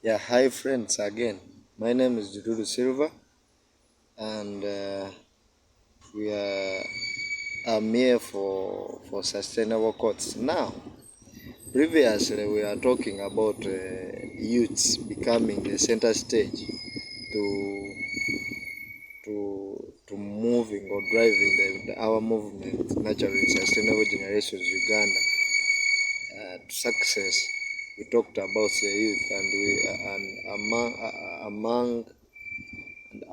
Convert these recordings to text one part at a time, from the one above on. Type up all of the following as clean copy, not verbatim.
Yeah, hi friends again. My name is Dudu Silva, and we are I'm here for sustainable quotes. Now, previously we are talking about youths becoming the center stage to to moving or driving our movement, nurturing sustainable generations Uganda to success. We talked about the youth, and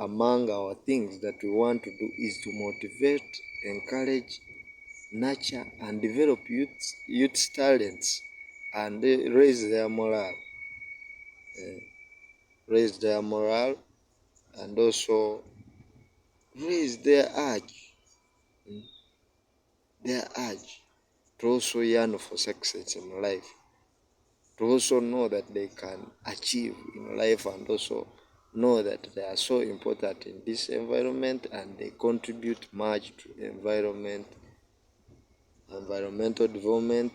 among our things that we want to do is to motivate, encourage, nurture, and develop youth's talents and raise their morale, uh, raise their morale, and also raise mm, their urge to also yearn for success in life, to also know that they can achieve in life, and also know that they are so important in this environment and they contribute much to environmental development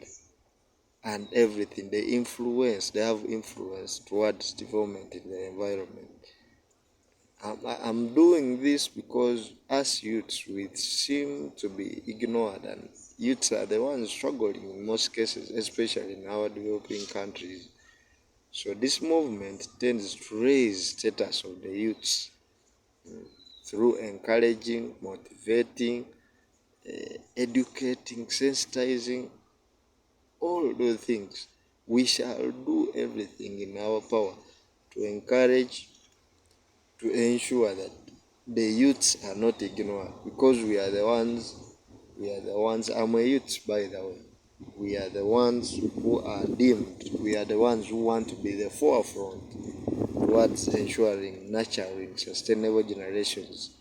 and everything. They have influence towards development in the environment. I'm doing this because as youths we seem to be ignored, and youths are the ones struggling in most cases, especially in our developing countries. So this movement tends to raise status of the youths through encouraging, motivating, educating, sensitizing, all those things. We shall do everything in our power to encourage, to ensure that the youths are not ignored, because we are the ones, I'm a youth by the way, we are the ones who are deemed, we are the ones who want to be the forefront towards ensuring nurturing sustainable generations.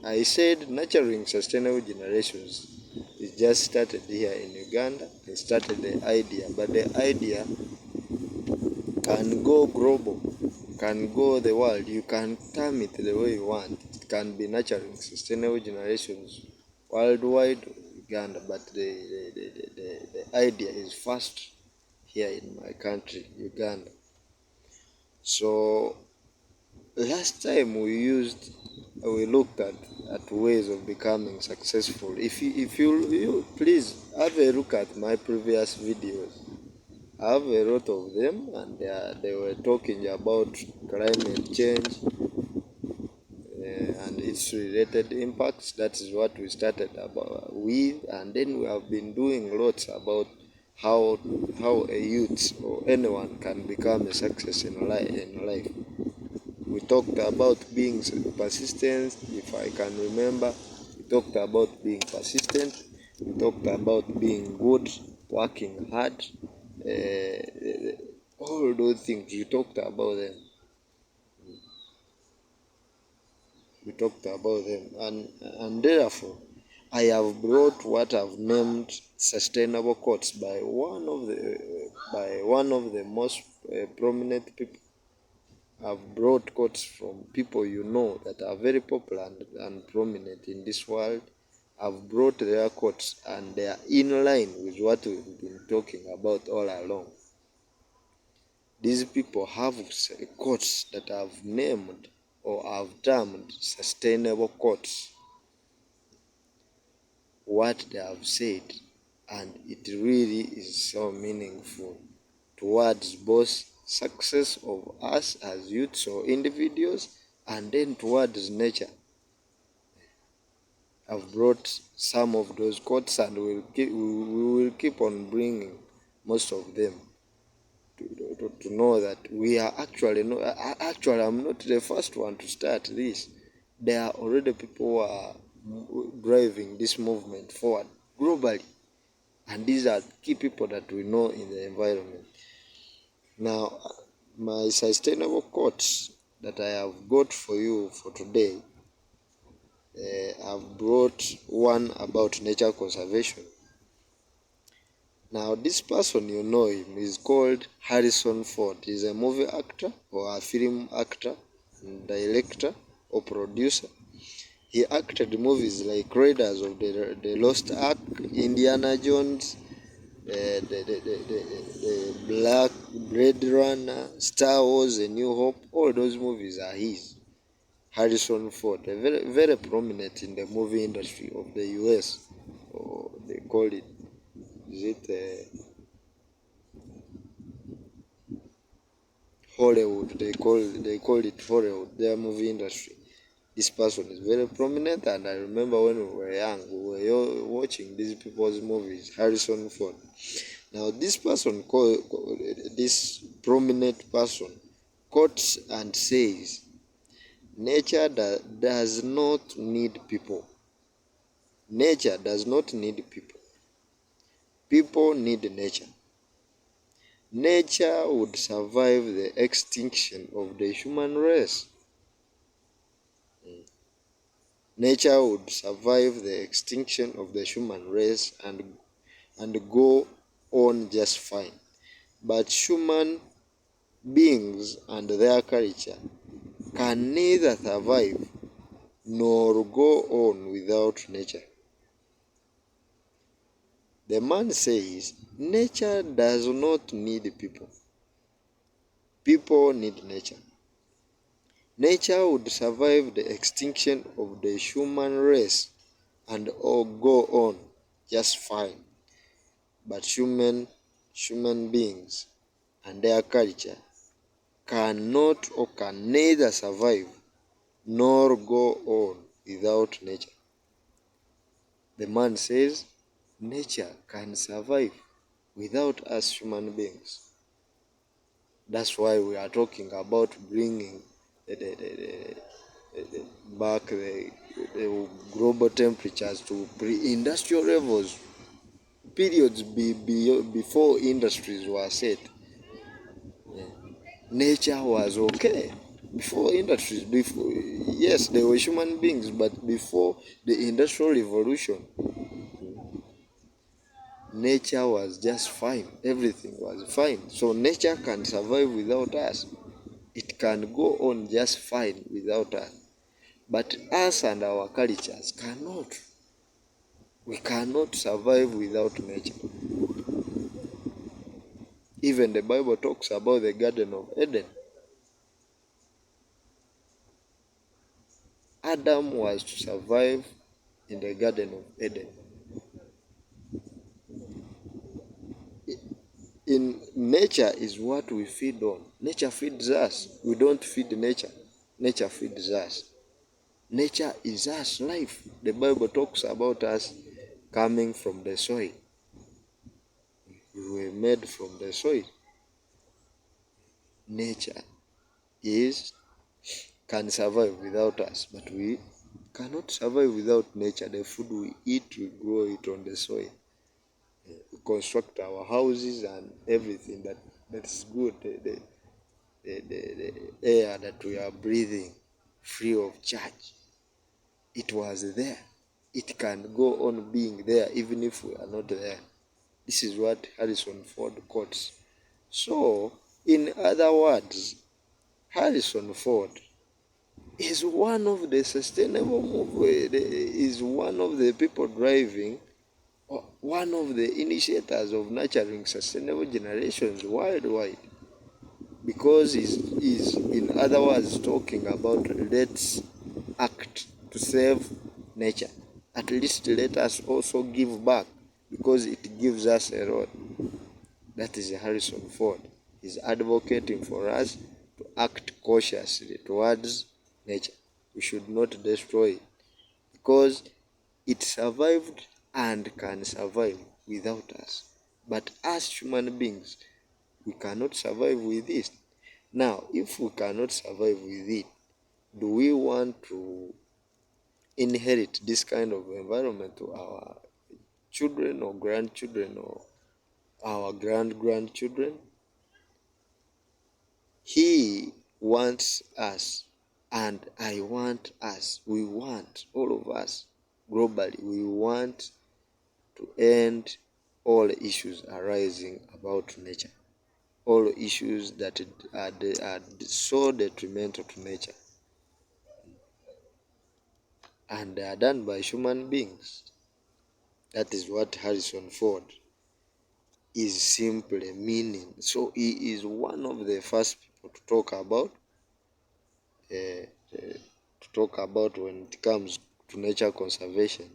I said nurturing sustainable generations is just started here in Uganda. They started the idea, but the idea can go global, can go the world. You can term it the way you want. It can be nurturing sustainable generations worldwide, Uganda, but the idea is first here in my country, Uganda. So last time we looked at ways of becoming successful. If you please have a look at my previous videos. I have a lot of them, and they were talking about climate change and its related impacts. That is what we started about with, and then we have been doing lots about how a youth or anyone can become a success in life. We talked about being persistent, if I can remember. We talked about being persistent. We talked about being good, working hard, uh, all those things. We talked about them. We talked about them, and therefore, I have brought what I've named sustainable quotes by one of the most prominent people. I've brought quotes from people you know that are very popular and prominent in this world. I've brought their quotes, and they are in line with what we've been talking about all along. These people have quotes that I've named or I've termed sustainable quotes, what they have said, and it really is so meaningful towards both success of us as youths or individuals, and then towards nature. I've brought some of those quotes, and we will keep on bringing most of them to know that we are actually no. Actually, I'm not the first one to start this. There are already people who are driving this movement forward globally, and these are key people that we know in the environment. Now, my sustainable quotes that I have got for you for today, I've brought one about nature conservation. Now, this person, you know him, is called Harrison Ford. He's a movie actor or a film actor, director or producer. He acted movies like Raiders of the Lost Ark, Indiana Jones, the Black Blade Runner, Star Wars, A New Hope. All those movies are his. Harrison Ford, very prominent in the movie industry of the US. Or they call it, is it Hollywood? They call it Hollywood. Their movie industry. This person is very prominent, and I remember when we were young, we were watching these people's movies. Harrison Ford. Now, this prominent person, quotes and says, "Nature does not need people. Nature does not need people. People need nature. Nature would survive the extinction of the human race. Nature would survive the extinction of the human race and go on just fine. But human beings and their culture can neither survive nor go on without nature." The man says, nature does not need people. People need nature. Nature would survive the extinction of the human race and all go on just fine. But human beings and their culture cannot or can neither survive nor go on without nature. The man says, nature can survive without us human beings. That's why we are talking about bringing back the global temperatures to pre-industrial levels, periods before industries were set. Yeah. Nature was okay before industries. Yes, they were human beings, but before the industrial revolution, nature was just fine. Everything was fine. So nature can survive without us. It can go on just fine without us. But us and our cultures cannot. We cannot survive without nature. Even the Bible talks about the Garden of Eden. Adam was to survive in the Garden of Eden. In nature is what we feed on. Nature feeds us. We don't feed nature. Nature feeds us. Nature is us, life. The Bible talks about us coming from the soil. We were made from the soil. Nature can survive without us, but we cannot survive without nature. The food we eat, we grow it on the soil. We construct our houses and everything that is good. The air that we are breathing free of charge. It was there. It can go on being there even if we are not there. This is what Harrison Ford quotes. So, in other words, Harrison Ford is one of the is one of the people driving, or one of the initiators of nurturing sustainable generations worldwide. Because he's in other words talking about, let's act to save nature. At least let us also give back, because it gives us a lot. That is Harrison Ford. He's advocating for us to act cautiously towards nature. We should not destroy it, because it survived and can survive without us. But as human beings, we cannot survive with it. Now, if we cannot survive with it, do we want to inherit this kind of environment to our children or grandchildren or our grandchildren? He wants us, and I want us. We want, all of us, globally, we want to end all issues arising about nature, all issues that are so detrimental to nature, and they are done by human beings. That is what Harrison Ford is simply meaning. So he is one of the first people uh, to talk about when it comes to nature conservation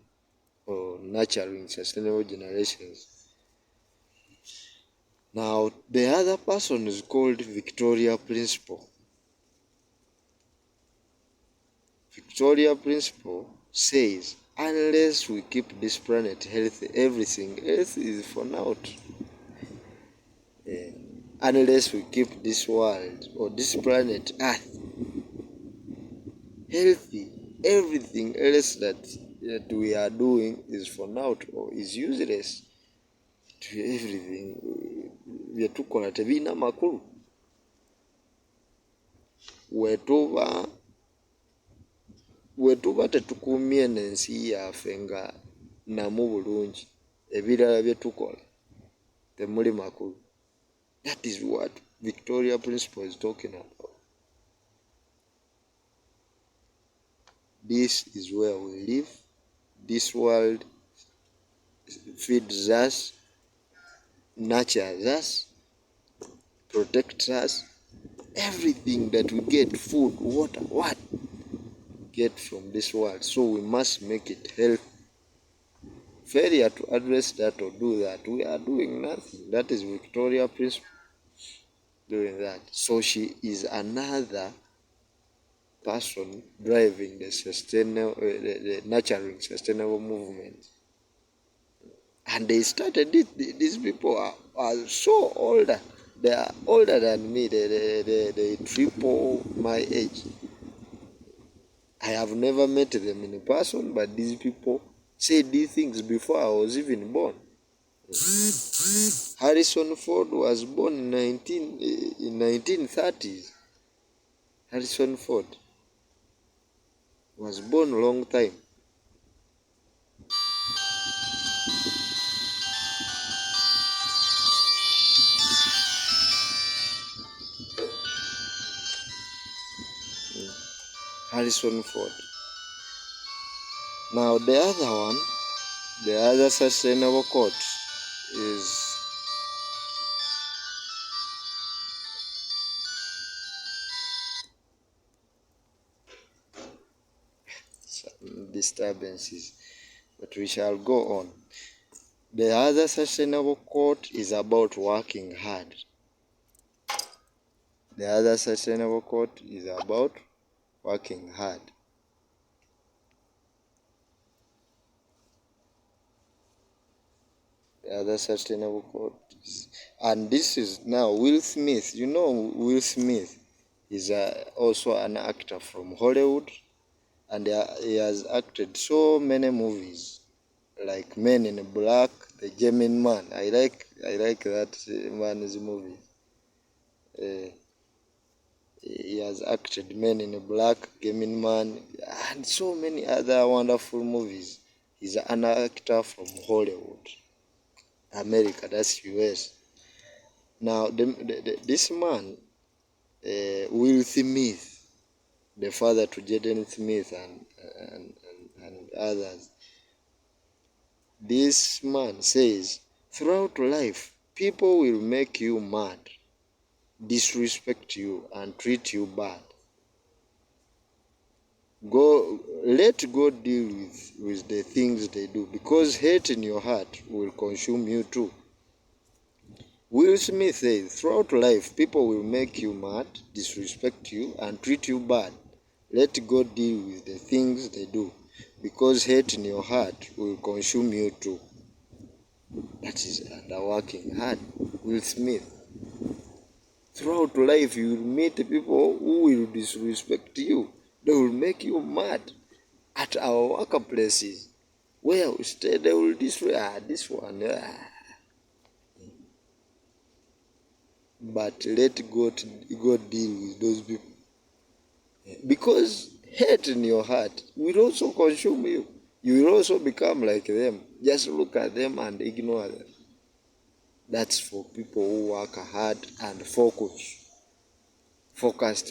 or nurturing sustainable generations. Now, the other person is called Victoria Principle. Victoria Principle says, unless we keep this planet healthy, everything else is for naught. Unless we keep this world or this planet Earth healthy, everything else that we are doing is for naught or is useless. Everything bye tukola tebirina makulu. Wetuba tetukuumye n'ensi yaffe nga namu bulungi, ebirala bye tukola temuli makulu. That is what Victoria Principle is talking about. This is where we live. This world feeds us, nurtures us, protects us. Everything that we get, food, water, what get from this world. So we must make it healthy. Failure to address that or do that, we are doing nothing. That is Victoria Principle doing that. So she is another person driving the the nurturing sustainable movement. And they started it. These people are so older. They are older than me. They triple my age. I have never met them in person, but these people said these things before I was even born. Harrison Ford was born in 1930s. Harrison Ford was born a long time. Harrison Ford. Now the other one, the other sustainable quote is some disturbances, but we shall go on. The other sustainable quote is about working hard. The other sustainable quote is about working hard. The other sustainable quote is, and this is now Will Smith. You know Will Smith is also an actor from Hollywood, and he has acted so many movies like Men in Black, The Gemini Man. I like that man's movie. He has acted Men in Black, Gemini Man, and so many other wonderful movies. He's an actor from Hollywood, America, that's US. Now, this man, Will Smith, the father to Jaden Smith and others, this man says, throughout life, people will make you mad, disrespect you, and treat you bad. Let God deal with the things they do, because hate in your heart will consume you too. Will Smith says, throughout life, people will make you mad, disrespect you, and treat you bad. Let God deal with the things they do, because hate in your heart will consume you too. That is under working hard. Will Smith. Throughout life, you will meet people who will disrespect you. They will make you mad. At our workplaces, where we stay, they will destroy this one. But let God deal with those people. Because hate in your heart will also consume you. You will also become like them. Just look at them and ignore them. That's for people who work hard and focused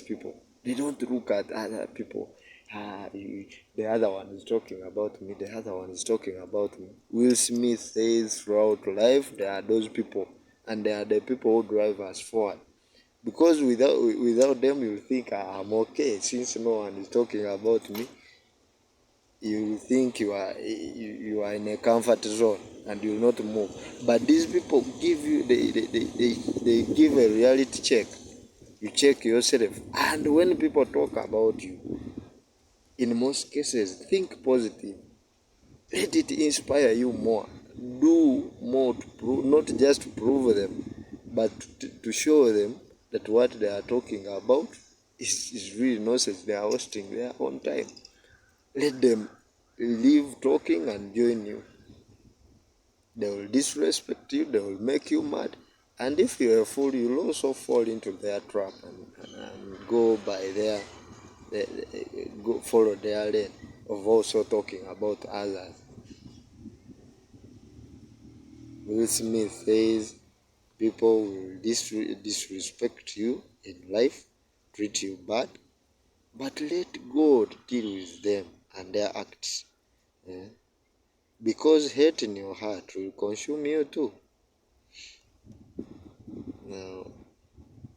people. They don't look at other people. The other one is talking about me. The other one is talking about me. Will Smith says throughout life there are those people and they are the people who drive us forward. Because without them, you think I'm okay since no one is talking about me. You think you are in a comfort zone and you will not move. But these people give you they give a reality check. You check yourself, and when people talk about you, in most cases, think positive. Let it inspire you more. Do more to prove, not just to prove them, but to show them that what they are talking about is really nonsense. They are wasting their own time. Let them leave talking and join you. They will disrespect you, they will make you mad. And if you're a fool, you'll also fall into their trap and go by go follow their lane of also talking about others. Will Smith says people will disrespect you in life, treat you bad, but let God deal with them and their acts. Yeah? Because hate in your heart will consume you too. Now,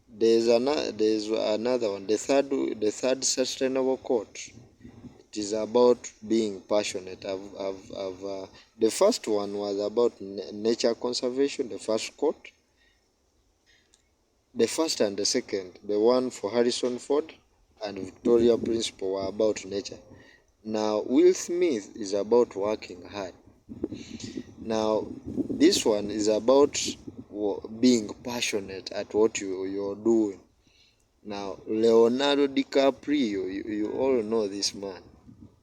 there's another one, the third sustainable quote. It is about being passionate. The first one was about nature conservation, the first quote. The first and the second, the one for Harrison Ford and Victoria Principal, were about nature. Now, Will Smith is about working hard. Now, this one is about being passionate at what you're doing. Now, Leonardo DiCaprio, you all know this man.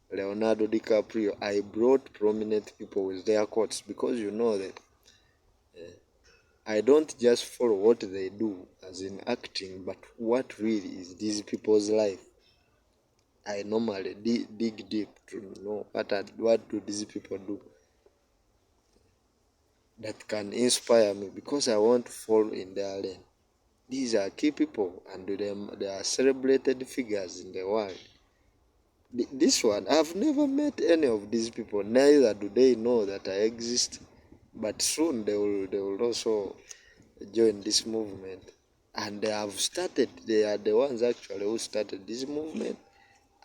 Leonardo DiCaprio, I brought prominent people with their quotes because you know that I don't just follow what they do as in acting, but what really is these people's life. I normally dig deep to know what do these people do that can inspire me because I want to fall in their lane. These are key people and they are celebrated figures in the world. This one, I've never met any of these people, neither do they know that I exist, but soon they will also join this movement. And they are the ones actually who started this movement,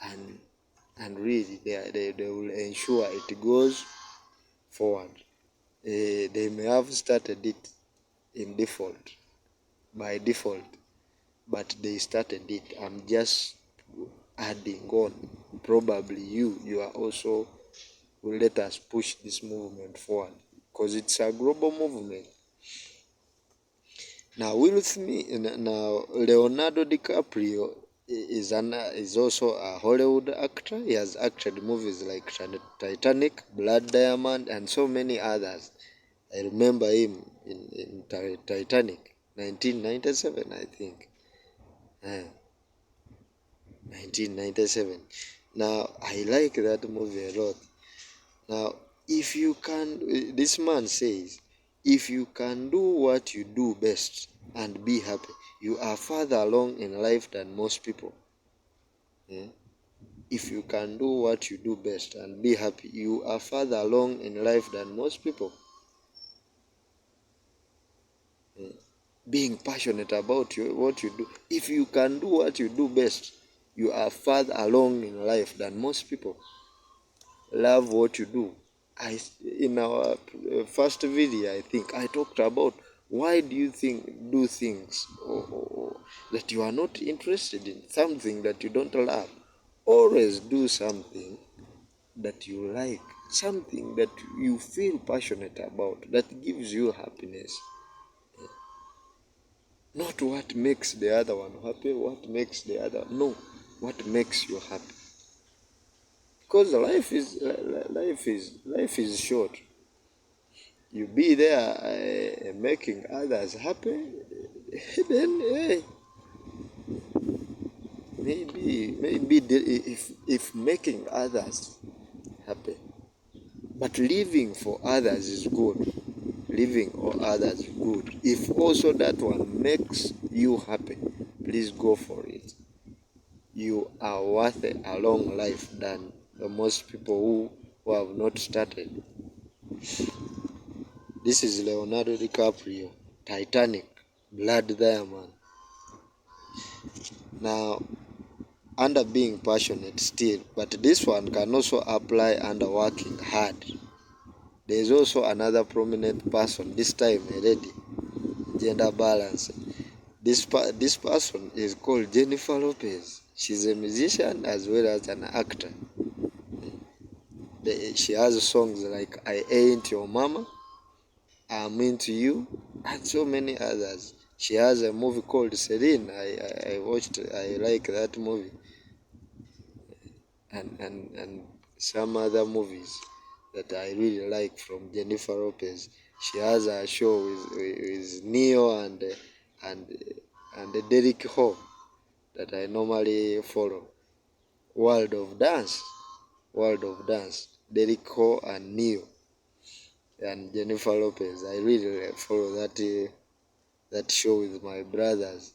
and really they will ensure it goes forward. They may have started it in default, by default, but they started it. I'm just adding on. Probably you are also will let us push this movement forward because it's a global movement. Now now Leonardo DiCaprio is also a Hollywood actor. He has acted movies like Titanic, Blood Diamond, and so many others. I remember him in Titanic, 1997, I think. 1997. Now, I like that movie a lot. Now, if you can, this man says, if you can do what you do best and be happy, you are farther along in life than most people. Yeah? If you can do what you do best and be happy, you are farther along in life than most people. Yeah? Being passionate about what you do. If you can do what you do best, you are farther along in life than most people. Love what you do. In our first video, I think I talked about why do you do things that you are not interested in, something that you don't love. Always do something that you like, something that you feel passionate about, that gives you happiness. Not what makes the other one happy, what makes the other, no, what makes you happy. Because life is short. You be there making others happy, then hey, maybe if making others happy, but living for others is good. Living for others is good. If also that one makes you happy, please go for it. You are worth a long life than most people who have not started. This is Leonardo DiCaprio, Titanic, Blood Diamond. Now, under being passionate still, but this one can also apply under working hard. There is also another prominent person, this time a lady, gender balance. This person is called Jennifer Lopez. She's a musician as well as an actor. She has songs like I Ain't Your Mama, I'm Into You, and so many others. She has a movie called Serene. I watched, I like that movie. And some other movies that I really like from Jennifer Lopez. She has a show with Neo and Derek Ho that I normally follow. World of Dance. Derek Ho and Neo and Jennifer Lopez. I really follow that show with my brothers,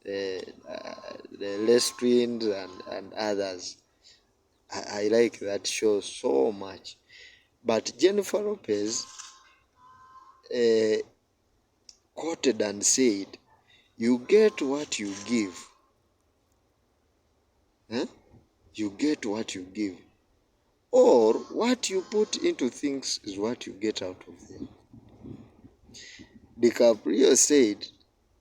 the Les Twins and others. I like that show so much. But Jennifer Lopez quoted and said, "You get what you give. Huh? You get what you give. Or what you put into things is what you get out of them." DiCaprio said,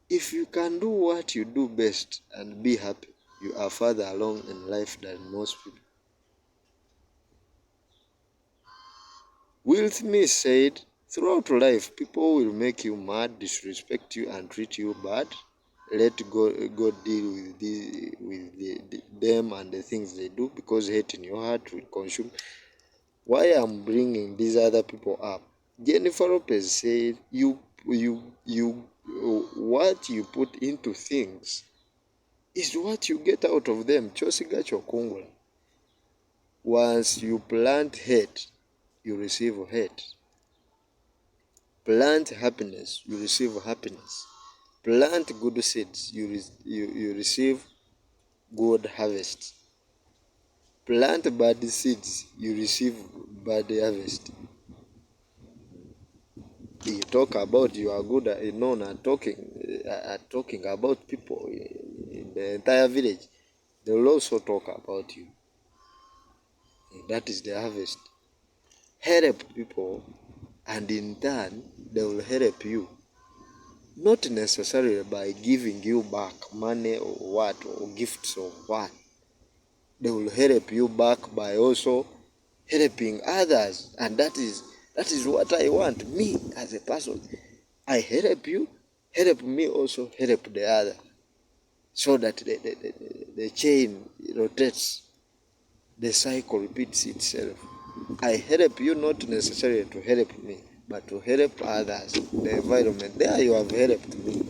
"If you can do what you do best and be happy, you are further along in life than most people." Will Smith said, "Throughout life, people will make you mad, disrespect you, and treat you bad. Let God deal with them and the things they do, because hate in your heart will consume." Why I'm bringing these other people up? Jennifer Lopez said, what you put into things is what you get out of them. Chosiga chokungula. Once you plant hate, you receive hate. Plant happiness, you receive happiness. Plant good seeds, you receive good harvest. Plant bad seeds, you receive bad harvest. You talk about you are good at known at talking about people in the entire village. They will also talk about you. That is the harvest. Help people, and in turn they will help you. Not necessarily by giving you back money or what, or gifts or what. They will help you back by also helping others, and that is what I want. Me as a person, I help you, help me also help the other, so that the chain rotates, the cycle repeats itself. I help you not necessarily to help me, but to help others, the environment. There you have helped me.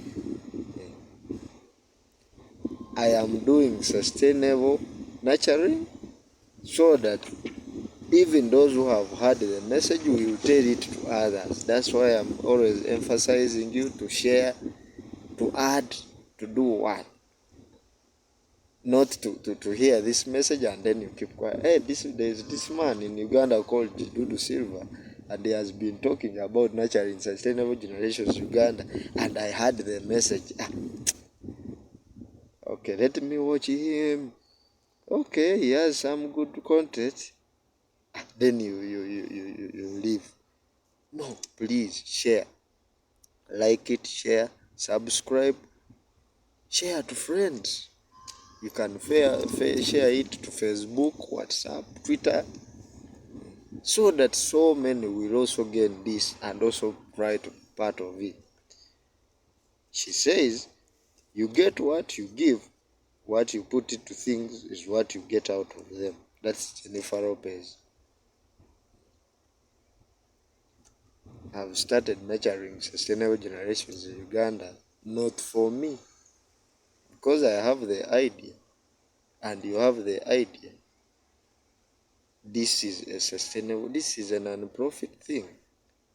I am doing sustainable nurturing, so that even those who have heard the message will tell it to others. That's why I'm always emphasizing you to share, to add, to do what? Not to hear this message and then you keep quiet. Hey, there's this man in Uganda called Dudu Silva, and he has been talking about nurturing sustainable generations Uganda, and I heard the message. Okay, let me watch him. Okay, he has some good content. Then you leave. No, please share. Like it, share, subscribe, share to friends. You can share it to Facebook, WhatsApp, Twitter, so that so many will also gain this and also try to be part of it. She says, you get what you give. What you put into things is what you get out of them. That's Jennifer Lopez. I've started nurturing sustainable generations in Uganda, not for me, because I have the idea, and you have the idea. This is a sustainable, this is a non-profit thing.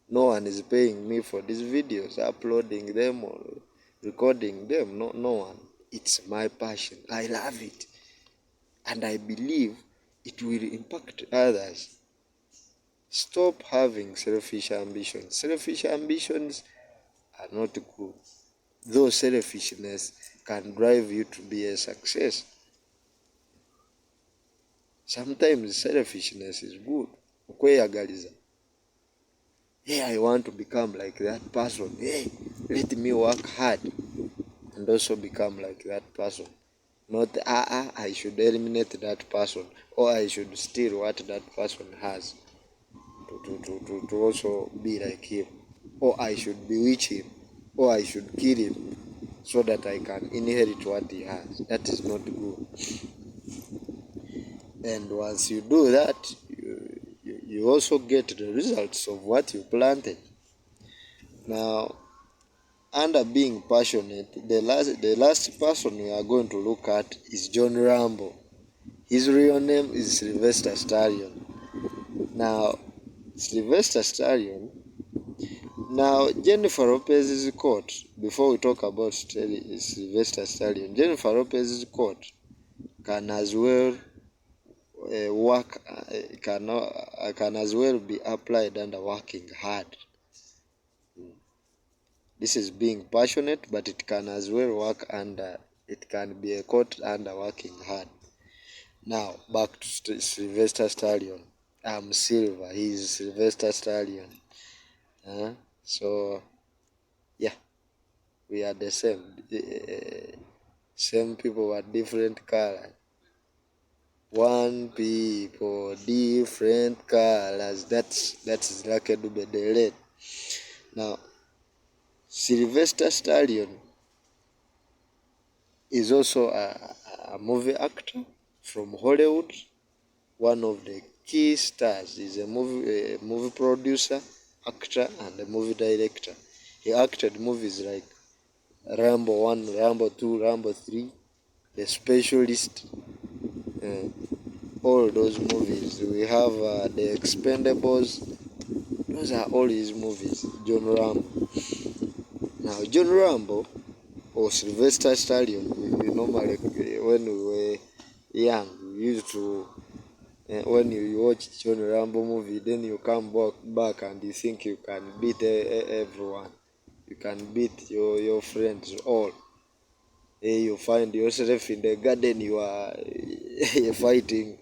No one is paying me for these videos, uploading them or recording them. No one. It's my passion. I love it. And I believe it will impact others. Stop having selfish ambitions. Selfish ambitions are not good. Though selfishness can drive you to be a success. Sometimes selfishness is good. Okweyagaliza. Hey, I want to become like that person. Hey, let me work hard and also become like that person. Not, I should eliminate that person, or I should steal what that person has to also be like him, or I should bewitch him, or I should kill him so that I can inherit what he has. That is not good. And once you do that, you also get the results of what you planted. Now, under being passionate, the last person we are going to look at is John Rambo. His real name is Silvester Stallone. Now, Silvester Stallone. Now, Jennifer Lopez's court. Before we talk about Silvester Stallone, Jennifer Lopez's court can as well can as well be applied under working hard. This is being passionate, but it can as well work under. It can be a court under working hard. Now back to Silvester Stallone. I'm Silver. He's Silvester Stallone. So yeah, we are the same. Same people but different color. One people, different colors. That's like a double delete. Now, Silvester Stallone is also a movie actor from Hollywood. One of the key stars. Is a movie producer, actor, and a movie director. He acted movies like Rambo 1, Rambo 2, Rambo 3, The Specialist. All those movies. We have The Expendables. Those are all his movies. John Rambo. Now, John Rambo or Silvester Stallone, we normally, when we were young, we used to, when you watch John Rambo movie, then you come back and you think you can beat everyone. You can beat your friends all. You find yourself in the garden, you are fighting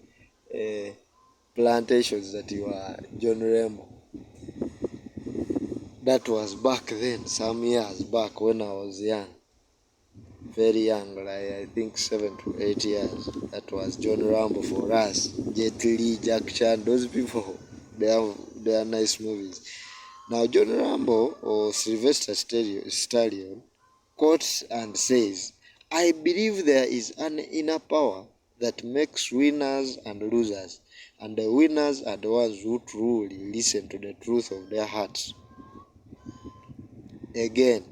plantations that you are John Rambo. That was back then, some years back when I was young. Very young, like I think 7 to 8 years. That was John Rambo for us. Jet Li, Jack Chan, those people, they are nice movies. Now John Rambo or Silvester Stallone quotes and says, I believe there is an inner power that makes winners and losers, and the winners are the ones who truly listen to the truth of their hearts. Again,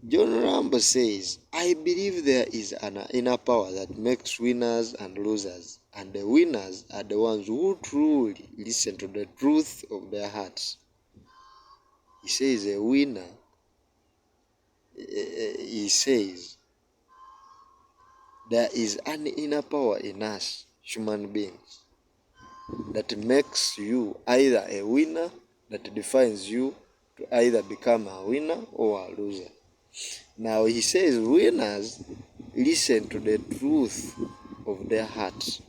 John Rambo says, I believe there is an inner power that makes winners and losers, and the winners are the ones who truly listen to the truth of their hearts. He says a winner, he says, there is an inner power in us, human beings, that makes you either a winner, that defines you to either become a winner or a loser. Now he says winners listen to the truth of their hearts,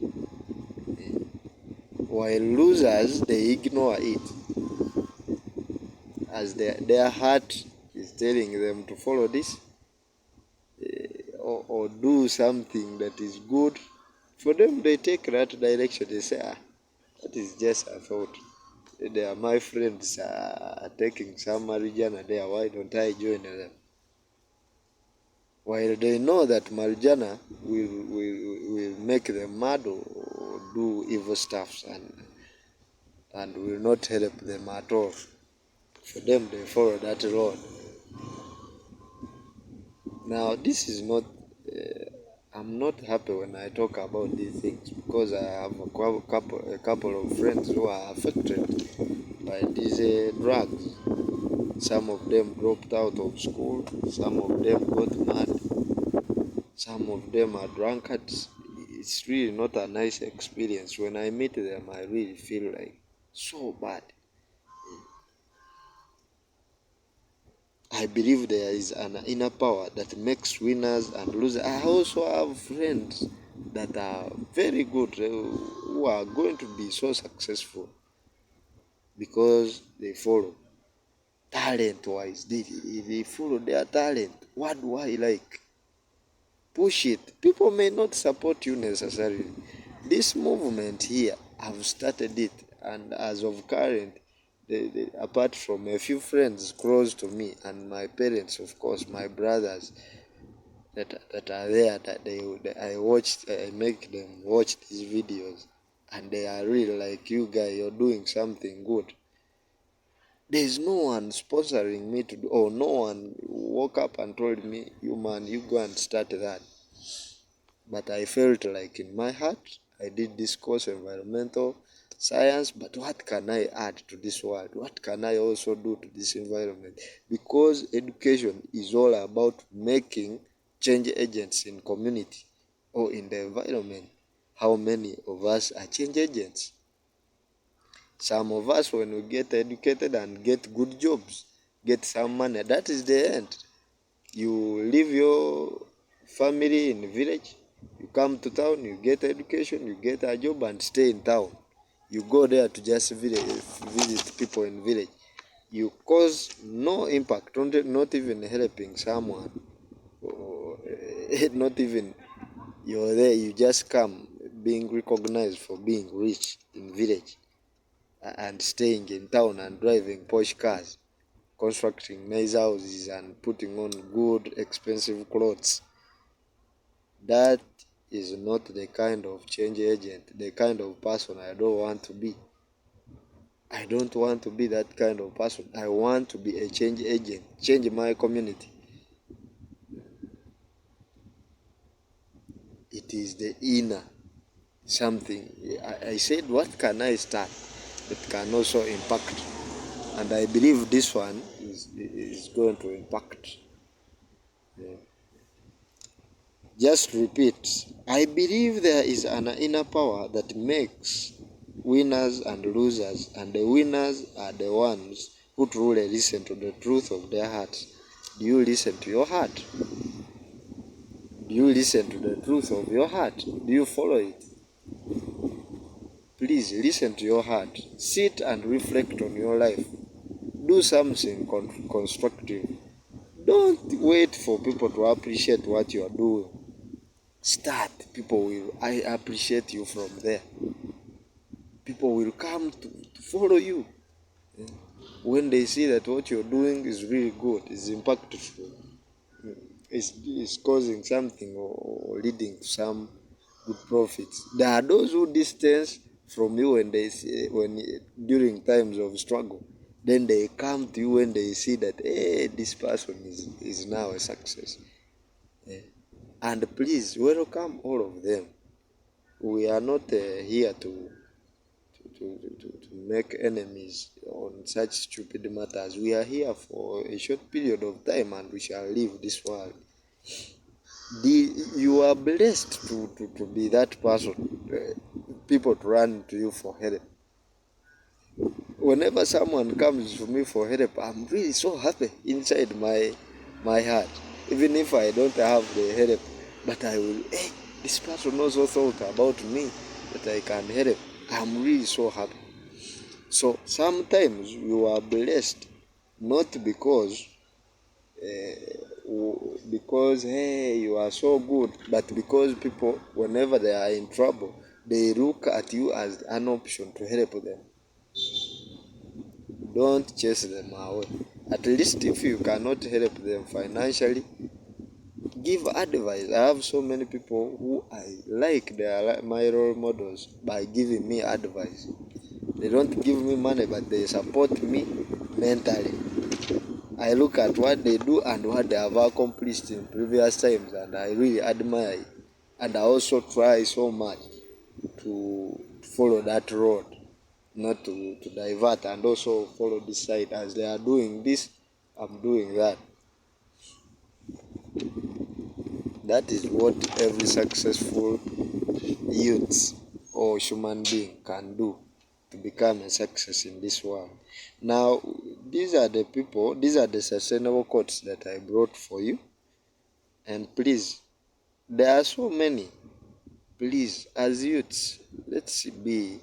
while losers, they ignore it, as their heart is telling them to follow this or do something that is good. For them, they take that direction. They say, that is just a thought. They are my friends are taking some marijuana there. Why don't I join them? While they know that marijuana will make them mad or do evil stuff and will not help them at all. For them, they follow that road. Now, this is not, I'm not happy when I talk about these things, because I have a couple of friends who are affected by these drugs. Some of them dropped out of school, some of them got mad, some of them are drunkards. It's really not a nice experience. When I meet them, I really feel like so bad. I believe there is an inner power that makes winners and losers. I also have friends that are very good, who are going to be so successful because they follow talent wise. They follow their talent. What do I like? Push it. People may not support you necessarily. This movement here, I've started it, and as of current, apart from a few friends close to me and my parents, of course, my brothers that are there, that I make them watch these videos, and they are really like, you guy, you're doing something good. There's no one sponsoring me to do, or no one woke up and told me, you man, you go and start that. But I felt like in my heart, I did this course, environmental science, but what can I add to this world? What can I also do to this environment? Because education is all about making change agents in community or in the environment. How many of us are change agents? Some of us, when we get educated and get good jobs, get some money, that is the end. You leave your family in the village, you come to town, you get education, you get a job and stay in town. You go there to just visit people in village. You cause no impact, not even helping someone, or not even you're there, you just come being recognized for being rich in village and staying in town and driving posh cars, constructing nice houses and putting on good expensive clothes. That is not the kind of change agent, the kind of person I don't want to be. I don't want to be that kind of person. I want to be a change agent, change my community. It is the inner something. I said, what can I start that can also impact? And I believe this one is going to impact. Yeah. Just repeat. I believe there is an inner power that makes winners and losers, and the winners are the ones who truly listen to the truth of their hearts. Do you listen to your heart? Do you listen to the truth of your heart? Do you follow it? Please listen to your heart. Sit and reflect on your life. Do something constructive. Don't wait for people to appreciate what you are doing. Start. People will appreciate you from there. People will come to follow you. When they see that what you're doing is really good, is impactful, is causing something, or leading to some good profits. There are those who distance from you when they see, during times of struggle. Then they come to you when they see that, hey, this person is now a success. Yeah. And please welcome all of them. We are not here to make enemies on such stupid matters. We are here for a short period of time and we shall leave this world. You are blessed to be that person. People to run to you for help. Whenever someone comes to me for help, I'm really so happy inside my heart. Even if I don't have the help, but I will, hey, this person also thought about me that I can help. I'm really so happy. So sometimes you are blessed not because hey, you are so good, but because people, whenever they are in trouble, they look at you as an option to help them. Don't chase them away. At least if you cannot help them financially, give advice. I have so many people who I like, they are my role models by giving me advice. They don't give me money, but they support me mentally. I look at what they do and what they have accomplished in previous times, and I really admire it. And I also try so much to follow that road, not to divert, and also follow this side. As they are doing this, I'm doing that. That is what every successful youth or human being can do to become a success in this world. Now, these are the people, these are the sustainable quotes that I brought for you. And please, there are so many. Please, as youths, let's be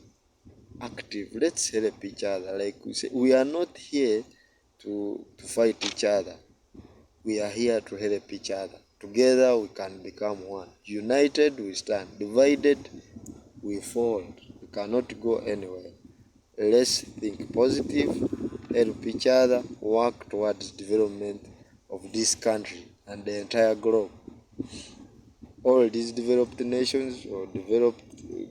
active. Let's help each other. Like we say, we are not here to fight each other. We are here to help each other. Together we can become one. United we stand. Divided we fall. We cannot go anywhere. Let's think positive, help each other, work towards development of this country and the entire globe. All these developed nations or developed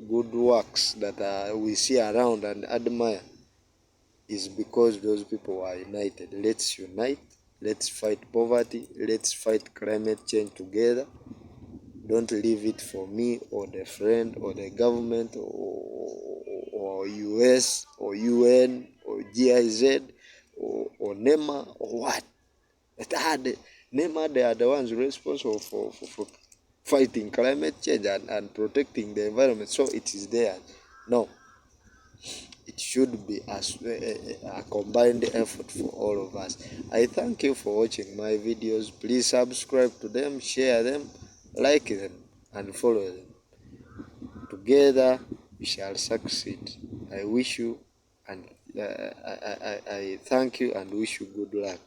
good works that we see around and admire is because those people are united. Let's unite. Let's fight poverty. Let's fight climate change together. Don't leave it for me or the friend or the government or US or UN or GIZ or NEMA or what. NEMA, they are the ones responsible for fighting climate change and protecting the environment. So it is there. No. It should be a combined effort for all of us. I thank you for watching my videos. Please subscribe to them, share them, like them, and follow them. Together we shall succeed. I wish you and I thank you and wish you good luck.